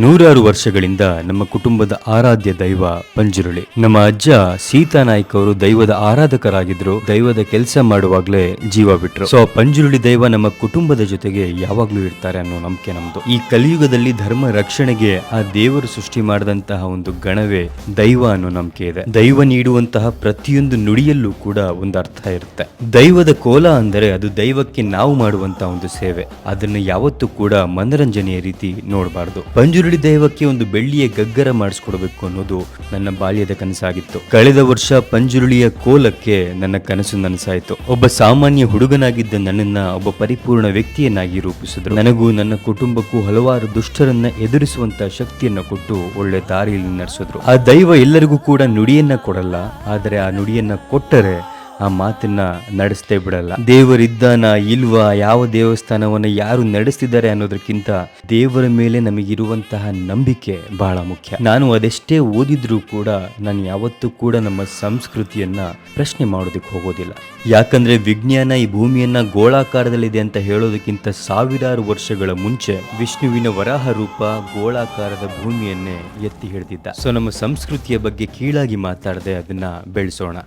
ನೂರಾರು ವರ್ಷಗಳಿಂದ ನಮ್ಮ ಕುಟುಂಬದ ಆರಾಧ್ಯ ದೈವ ಪಂಜುರುಳಿ. ನಮ್ಮ ಅಜ್ಜ ಸೀತಾನಾಯ್ಕ ಅವರು ದೈವದ ಆರಾಧಕರಾಗಿದ್ರು. ದೈವದ ಕೆಲಸ ಮಾಡುವಾಗ್ಲೇ ಜೀವ ಬಿಟ್ರು. ಸೊ ಪಂಜುರುಳಿ ದೈವ ನಮ್ಮ ಕುಟುಂಬದ ಜೊತೆಗೆ ಯಾವಾಗ್ಲೂ ಇರ್ತಾರೆ ಅನ್ನೋ ನಂಬಿಕೆ ನಮ್ದು. ಈ ಕಲಿಯುಗದಲ್ಲಿ ಧರ್ಮ ರಕ್ಷಣೆಗೆ ಆ ದೇವರು ಸೃಷ್ಟಿ ಮಾಡಿದಂತಹ ಒಂದು ಗಣವೇ ದೈವ ಅನ್ನೋ ನಂಬಿಕೆ ಇದೆ. ದೈವ ನೀಡುವಂತಹ ಪ್ರತಿಯೊಂದು ನುಡಿಯಲ್ಲೂ ಕೂಡ ಒಂದು ಅರ್ಥ ಇರುತ್ತೆ. ದೈವದ ಕೋಲ ಅಂದರೆ ಅದು ದೈವಕ್ಕೆ ನಾವು ಮಾಡುವಂತಹ ಒಂದು ಸೇವೆ. ಅದನ್ನು ಯಾವತ್ತೂ ಕೂಡ ಮನರಂಜನೆಯ ರೀತಿ ನೋಡಬಾರ್ದು. ಪಂಜುರುಳಿ ದೈವಕ್ಕೆ ಒಂದು ಬೆಳ್ಳಿಯ ಗಗ್ಗರ ಮಾಡಿಸ್ಕೊಡ್ಬೇಕು ಅನ್ನೋದು ನನ್ನ ಬಾಲ್ಯದ ಕನಸಾಗಿತ್ತು. ಕಳೆದ ವರ್ಷ ಪಂಜುರುಳಿಯ ಕೋಲಕ್ಕೆ ನನ್ನ ಕನಸು ನನಸಾಯಿತು. ಒಬ್ಬ ಸಾಮಾನ್ಯ ಹುಡುಗನಾಗಿದ್ದ ನನ್ನನ್ನ ಒಬ್ಬ ಪರಿಪೂರ್ಣ ವ್ಯಕ್ತಿಯನ್ನಾಗಿ ರೂಪಿಸಿದ್ರು. ನನಗೂ ನನ್ನ ಕುಟುಂಬಕ್ಕೂ ಹಲವಾರು ದುಷ್ಟರನ್ನ ಎದುರಿಸುವಂತ ಶಕ್ತಿಯನ್ನ ಕೊಟ್ಟು ಒಳ್ಳೆ ದಾರಿಯಲ್ಲಿ ನಡೆಸಿದ್ರು. ಆ ದೈವ ಎಲ್ಲರಿಗೂ ಕೂಡ ನುಡಿಯನ್ನ ಕೊಡಲ್ಲ, ಆದರೆ ಆ ನುಡಿಯನ್ನ ಕೊಟ್ಟರೆ ಆ ಮಾತನ್ನ ನಡೆಸ್ತೇ ಬಿಡಲ್ಲ. ದೇವರಿದ್ದಾನ ಇಲ್ವಾ, ಯಾವ ದೇವಸ್ಥಾನವನ್ನ ಯಾರು ನಡೆಸ್ತಿದ್ದಾರೆ ಅನ್ನೋದಕ್ಕಿಂತ ದೇವರ ಮೇಲೆ ನಮಗಿರುವಂತಹ ನಂಬಿಕೆ ಬಹಳ ಮುಖ್ಯ. ನಾನು ಅದೆಷ್ಟೇ ಓದಿದ್ರೂ ಕೂಡ ನಾನು ಯಾವತ್ತೂ ಕೂಡ ನಮ್ಮ ಸಂಸ್ಕೃತಿಯನ್ನ ಪ್ರಶ್ನೆ ಮಾಡೋದಕ್ಕೆ ಹೋಗೋದಿಲ್ಲ. ಯಾಕಂದ್ರೆ ವಿಜ್ಞಾನ ಈ ಭೂಮಿಯನ್ನ ಗೋಳಾಕಾರದಲ್ಲಿದೆ ಅಂತ ಹೇಳೋದಕ್ಕಿಂತ ಸಾವಿರಾರು ವರ್ಷಗಳ ಮುಂಚೆ ವಿಷ್ಣುವಿನ ವರಾಹ ರೂಪ ಗೋಳಾಕಾರದ ಭೂಮಿಯನ್ನೇ ಎತ್ತಿ ಹಿಡಿದಿದ್ದ. ಸೊ ನಮ್ಮ ಸಂಸ್ಕೃತಿಯ ಬಗ್ಗೆ ಕೀಳಾಗಿ ಮಾತಾಡದೆ ಅದನ್ನ ಬೆಳೆಸೋಣ.